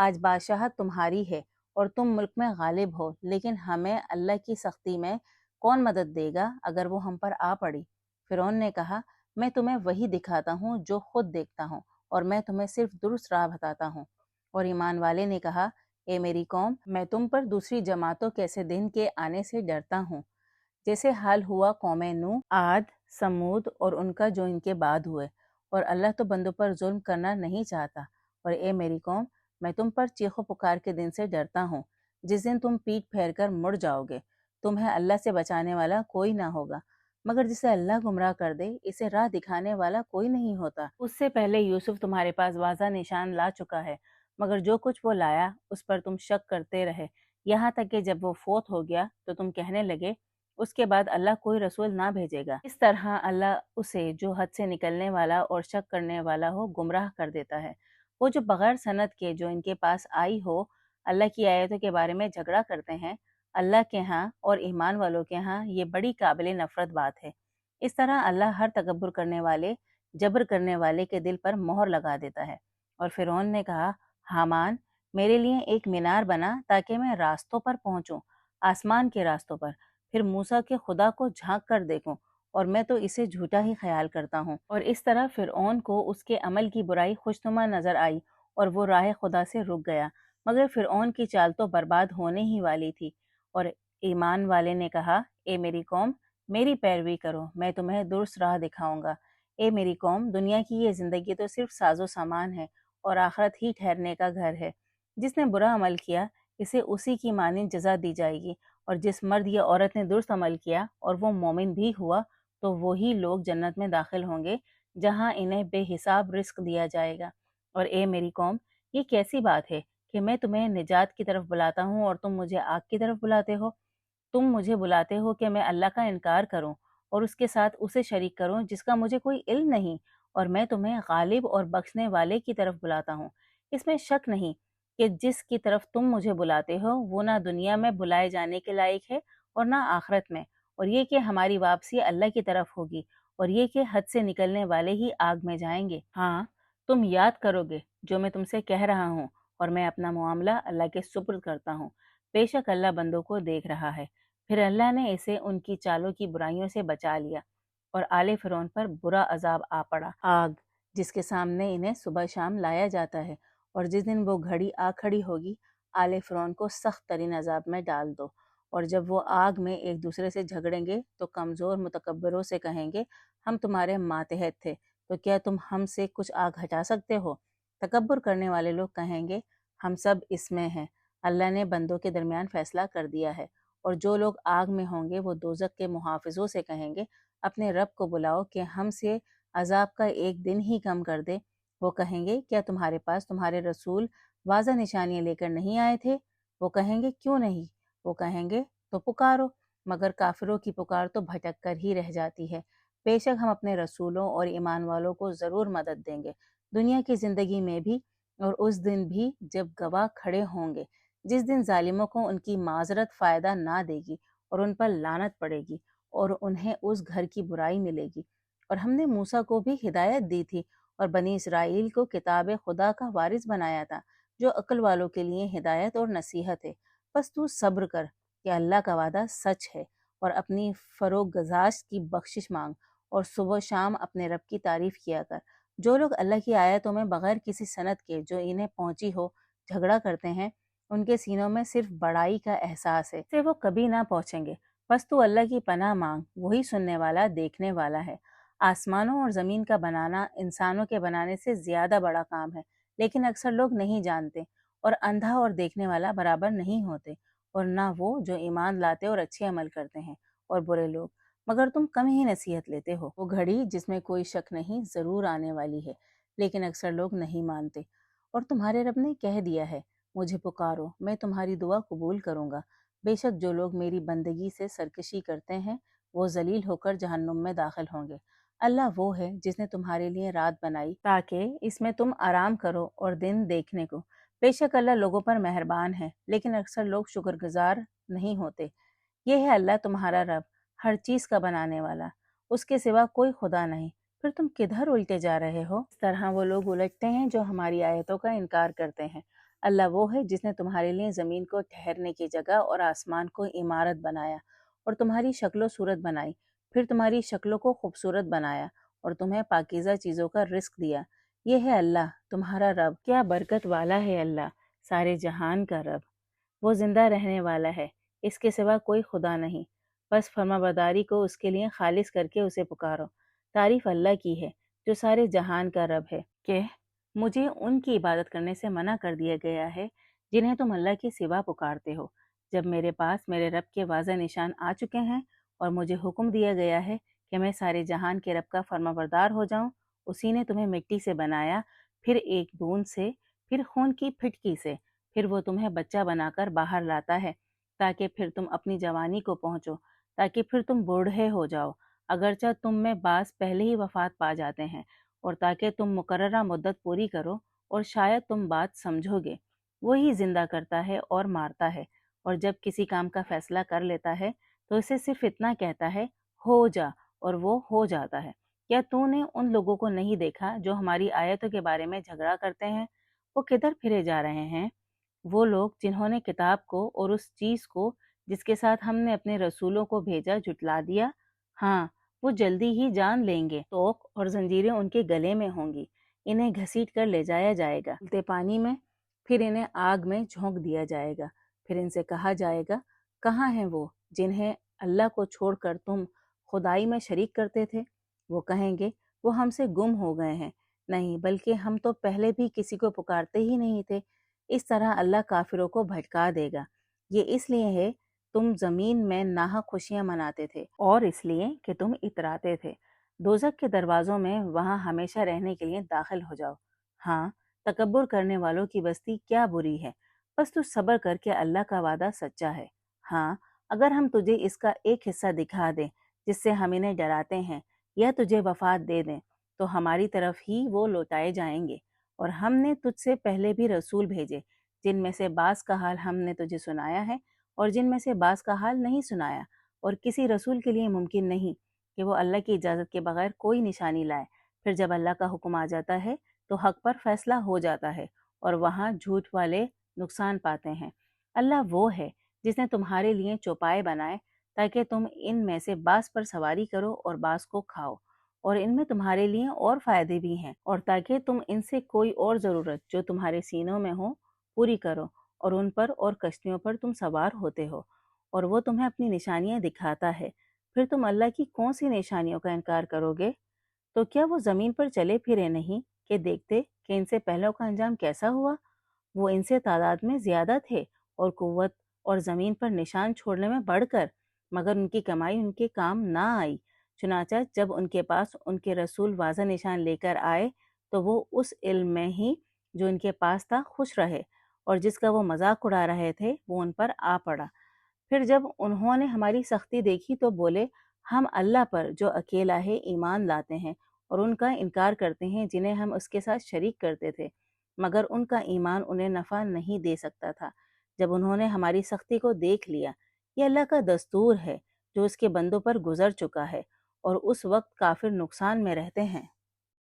آج بادشاہت تمہاری ہے اور تم ملک میں غالب ہو، لیکن ہمیں اللہ کی سختی میں کون مدد دے گا اگر وہ ہم پر آ پڑی؟ فرعون نے کہا، میں تمہیں وہی دکھاتا ہوں جو خود دیکھتا ہوں، اور میں تمہیں صرف درست راہ بتاتا ہوں۔ اور ایمان والے نے کہا، اے میری قوم، میں تم پر دوسری جماعتوں کے ایسے دن کے آنے سے ڈرتا ہوں جیسے حال ہوا قوم نوح، عاد، سمود اور ان کا جو ان کے بعد ہوئے، اور اللہ تو بندوں پر ظلم کرنا نہیں چاہتا۔ اور اے میری قوم، میں تم پر چیخ و پکار کے دن سے ڈرتا ہوں، جس دن تم پیٹ پھیر کر مڑ جاؤ گے، تمہیں اللہ سے بچانے والا کوئی نہ ہوگا، مگر جسے اللہ گمراہ کر دے اسے راہ دکھانے والا کوئی نہیں ہوتا۔ اس سے پہلے یوسف تمہارے پاس واضح نشان لا چکا ہے، مگر جو کچھ وہ لایا اس پر تم شک کرتے رہے، یہاں تک کہ جب وہ فوت ہو گیا تو تم کہنے لگے، اس کے بعد اللہ کوئی رسول نہ بھیجے گا۔ اس طرح اللہ اسے جو حد سے نکلنے والا اور شک کرنے والا ہو گمراہ کر دیتا ہے۔ وہ جو بغیر سند کے جو ان کے پاس آئی ہو اللہ کی آیتوں کے بارے میں جھگڑا کرتے ہیں، اللہ کے ہاں اور ایمان والوں کے ہاں یہ بڑی قابل نفرت بات ہے۔ اس طرح اللہ ہر تکبر کرنے والے، جبر کرنے والے کے دل پر مہر لگا دیتا ہے۔ اور فرعون نے کہا، حامان، میرے لیے ایک مینار بنا تاکہ میں راستوں پر پہنچوں، آسمان کے راستوں پر، پھر موسیٰ کے خدا کو جھانک کر دیکھوں، اور میں تو اسے جھوٹا ہی خیال کرتا ہوں۔ اور اس طرح فرعون کو اس کے عمل کی برائی خوشنما نظر آئی اور وہ راہ خدا سے رک گیا، مگر فرعون کی چال تو برباد ہونے ہی والی تھی۔ اور ایمان والے نے کہا، اے میری قوم، میری پیروی کرو، میں تمہیں درست راہ دکھاؤں گا۔ اے میری قوم، دنیا کی یہ زندگی تو صرف ساز و سامان ہے اور آخرت ہی ٹھہرنے کا گھر ہے۔ جس نے برا عمل کیا اسے اسی کی مانند جزا دی جائے گی، اور جس مرد یا عورت نے درست عمل کیا اور وہ مومن بھی ہوا تو وہی لوگ جنت میں داخل ہوں گے جہاں انہیں بے حساب رزق دیا جائے گا۔ اور اے میری قوم، یہ کیسی بات ہے کہ میں تمہیں نجات کی طرف بلاتا ہوں اور تم مجھے آگ کی طرف بلاتے ہو؟ تم مجھے بلاتے ہو کہ میں اللہ کا انکار کروں اور اس کے ساتھ اسے شریک کروں جس کا مجھے کوئی علم نہیں، اور میں تمہیں غالب اور بخشنے والے کی طرف بلاتا ہوں۔ اس میں شک نہیں کہ جس کی طرف تم مجھے بلاتے ہو وہ نہ دنیا میں بلائے جانے کے لائق ہے اور نہ آخرت میں، اور یہ کہ ہماری واپسی اللہ کی طرف ہوگی، اور یہ کہ حد سے نکلنے والے ہی آگ میں جائیں گے۔ ہاں، تم یاد کرو گے جو میں تم سے کہہ رہا ہوں، اور میں اپنا معاملہ اللہ کے سپرد کرتا ہوں۔ بے شک اللہ بندوں کو دیکھ رہا ہے۔ پھر اللہ نے اسے ان کی چالوں کی برائیوں سے بچا لیا، اور آل فرعون پر برا عذاب آ پڑا، آگ جس کے سامنے انہیں صبح شام لایا جاتا ہے، اور جس دن وہ گھڑی آ کھڑی ہوگی آل فرعون کو سخت ترین عذاب میں ڈال دو۔ اور جب وہ آگ میں ایک دوسرے سے جھگڑیں گے تو کمزور متکبروں سے کہیں گے، ہم تمہارے ماتحت تھے، تو کیا تم ہم سے کچھ آگ ہٹا سکتے ہو؟ تکبر کرنے والے لوگ کہیں گے، ہم سب اس میں ہیں، اللہ نے بندوں کے درمیان فیصلہ کر دیا ہے۔ اور جو لوگ آگ میں ہوں گے وہ دوزخ کے محافظوں سے کہیں گے، اپنے رب کو بلاؤ کہ ہم سے عذاب کا ایک دن ہی کم کر دے۔ وہ کہیں گے، کیا تمہارے پاس تمہارے رسول واضح نشانیاں لے کر نہیں آئے تھے؟ وہ کہیں گے، کیوں نہیں؟ وہ کہیں گے، تو پکارو، مگر کافروں کی پکار تو بھٹک کر ہی رہ جاتی ہے۔ بے شک ہم اپنے رسولوں اور ایمان والوں کو ضرور مدد دیں گے، دنیا کی زندگی میں بھی اور اس دن بھی جب گواہ کھڑے ہوں گے، جس دن ظالموں کو ان کی معذرت فائدہ نہ دے گی اور ان پر لعنت پڑے گی اور انہیں اس گھر کی برائی ملے گی۔ اور ہم نے موسیٰ کو بھی ہدایت دی تھی اور بنی اسرائیل کو کتاب خدا کا وارث بنایا تھا، جو عقل والوں کے لیے ہدایت اور نصیحت ہے۔ بس تو صبر کر کہ اللہ کا وعدہ سچ ہے، اور اپنی فروغ گزاشت کی بخشش مانگ، اور صبح و شام اپنے رب کی تعریف کیا کر۔ جو لوگ اللہ کی آیتوں میں بغیر کسی سند کے جو انہیں پہنچی ہو جھگڑا کرتے ہیں، ان کے سینوں میں صرف بڑائی کا احساس ہے، سے وہ کبھی نہ پہنچیں گے۔ بس تو اللہ کی پناہ مانگ، وہی سننے والا دیکھنے والا ہے۔ آسمانوں اور زمین کا بنانا انسانوں کے بنانے سے زیادہ بڑا کام ہے، لیکن اکثر لوگ نہیں جانتے، اور اندھا اور دیکھنے والا برابر نہیں ہوتے، اور نہ وہ جو ایمان لاتے اور اچھے عمل کرتے ہیں، اور برے لوگ، مگر تم کم ہی نصیحت لیتے ہو۔ وہ گھڑی جس میں کوئی شک نہیں ضرور آنے والی ہے، لیکن اکثر لوگ نہیں مانتے۔ اور تمہارے رب نے کہہ دیا ہے، مجھے پکارو، میں تمہاری دعا قبول کروں گا۔ بے شک جو لوگ میری بندگی سے سرکشی کرتے ہیں وہ ذلیل ہو کر جہنم میں داخل ہوں گے۔ اللہ وہ ہے جس نے تمہارے لیے رات بنائی تاکہ اس میں تم آرام کرو اور دن دیکھنے کو۔ بے شک اللہ لوگوں پر مہربان ہے، لیکن اکثر لوگ شکر گزار نہیں ہوتے۔ یہ ہے اللہ تمہارا رب، ہر چیز کا بنانے والا، اس کے سوا کوئی خدا نہیں۔ پھر تم کدھر الٹے جا رہے ہو؟ اس طرح وہ لوگ الٹتے ہیں جو ہماری آیتوں کا انکار کرتے ہیں۔ اللہ وہ ہے جس نے تمہارے لیے زمین کو ٹھہرنے کی جگہ اور آسمان کو عمارت بنایا اور تمہاری شکل و صورت بنائی، پھر تمہاری شکلوں کو خوبصورت بنایا اور تمہیں پاکیزہ چیزوں کا رزق دیا۔ یہ ہے اللہ تمہارا رب، کیا برکت والا ہے اللہ، سارے جہان کا رب۔ وہ زندہ رہنے والا ہے، اس کے سوا کوئی خدا نہیں، بس فرما برداری کو اس کے لیے خالص کر کے اسے پکارو۔ تعریف اللہ کی ہے جو سارے جہان کا رب ہے کہ مجھے ان کی عبادت کرنے سے منع کر دیا گیا ہے جنہیں تم اللہ کے سوا پکارتے ہو، جب میرے پاس میرے رب کے واضح نشان آ چکے ہیں اور مجھے حکم دیا گیا ہے کہ میں سارے جہان کے رب کا فرما بردار ہو جاؤں۔ اسی نے تمہیں مٹی سے بنایا، پھر ایک بوند سے، پھر خون کی پھٹکی سے، پھر وہ تمہیں بچہ بنا کر باہر لاتا ہے تاکہ پھر تم اپنی جوانی کو پہنچو، تاکہ پھر تم بوڑھے ہو جاؤ، اگرچہ تم میں بعض پہلے ہی وفات پا جاتے ہیں، اور تاکہ تم مقررہ مدت پوری کرو اور شاید تم بات سمجھو گے۔ وہی زندہ کرتا ہے اور مارتا ہے، اور جب کسی کام کا فیصلہ کر لیتا ہے تو اسے صرف اتنا کہتا ہے ہو جا، اور وہ ہو جاتا ہے۔ کیا تو نے ان لوگوں کو نہیں دیکھا جو ہماری آیتوں کے بارے میں جھگڑا کرتے ہیں؟ وہ کدھر پھرے جا رہے ہیں؟ وہ لوگ جنہوں نے کتاب کو اور اس چیز کو جس کے ساتھ ہم نے اپنے رسولوں کو بھیجا جھٹلا دیا، ہاں وہ جلدی ہی جان لیں گے، توق اور زنجیریں ان کے گلے میں ہوں گی، انہیں گھسیٹ کر لے جایا جائے گا کھولتے پانی میں، پھر انہیں آگ میں جھونک دیا جائے گا، پھر ان سے کہا جائے گا کہاں ہیں وہ جنہیں اللہ کو چھوڑ کر تم خدائی میں شریک کرتے تھے؟ وہ کہیں گے وہ ہم سے گم ہو گئے ہیں، نہیں بلکہ ہم تو پہلے بھی کسی کو پکارتے ہی نہیں تھے۔ اس طرح اللہ کافروں کو بھٹکا دے گا۔ یہ اس لیے ہے تم زمین میں ناحق خوشیاں مناتے تھے اور اس لیے کہ تم اتراتے تھے۔ دوزخ کے دروازوں میں وہاں ہمیشہ رہنے کے لیے داخل ہو جاؤ۔ ہاں تکبر کرنے والوں کی بستی کیا بری ہے، بس تو صبر کر کے اللہ کا وعدہ سچا ہے۔ ہاں اگر ہم تجھے اس کا ایک حصہ دکھا دیں جس سے ہم انہیں ڈراتے ہیں، یا تجھے وفات دے دیں، تو ہماری طرف ہی وہ لوٹائے جائیں گے۔ اور ہم نے تجھ سے پہلے بھی رسول بھیجے جن میں سے بعض کا حال ہم نے تجھے سنایا ہے اور جن میں سے بعض کا حال نہیں سنایا، اور کسی رسول کے لیے ممکن نہیں کہ وہ اللہ کی اجازت کے بغیر کوئی نشانی لائے۔ پھر جب اللہ کا حکم آ جاتا ہے تو حق پر فیصلہ ہو جاتا ہے، اور وہاں جھوٹ والے نقصان پاتے ہیں۔ اللہ وہ ہے جس نے تمہارے لیے چوپائے بنائے تاکہ تم ان میں سے بعض پر سواری کرو اور بعض کو کھاؤ، اور ان میں تمہارے لیے اور فائدے بھی ہیں، اور تاکہ تم ان سے کوئی اور ضرورت جو تمہارے سینوں میں ہو پوری کرو، اور ان پر اور کشتیوں پر تم سوار ہوتے ہو، اور وہ تمہیں اپنی نشانیاں دکھاتا ہے۔ پھر تم اللہ کی کون سی نشانیوں کا انکار کرو گے؟ تو کیا وہ زمین پر چلے پھرے نہیں کہ دیکھتے کہ ان سے پہلوں کا انجام کیسا ہوا؟ وہ ان سے تعداد میں زیادہ تھے اور قوت اور زمین پر نشان چھوڑنے میں بڑھ کر، مگر ان کی کمائی ان کے کام نہ آئی۔ چنانچہ جب ان کے پاس ان کے رسول واضح نشان لے کر آئے تو وہ اس علم میں ہی جو ان کے پاس تھا خوش رہے، اور جس کا وہ مذاق اڑا رہے تھے وہ ان پر آ پڑا۔ پھر جب انہوں نے ہماری سختی دیکھی تو بولے ہم اللہ پر جو اکیلا ہے ایمان لاتے ہیں، اور ان کا انکار کرتے ہیں جنہیں ہم اس کے ساتھ شریک کرتے تھے، مگر ان کا ایمان انہیں نفع نہیں دے سکتا تھا جب انہوں نے ہماری سختی کو دیکھ لیا۔ یہ اللہ کا دستور ہے جو اس کے بندوں پر گزر چکا ہے، اور اس وقت کافر نقصان میں رہتے ہیں۔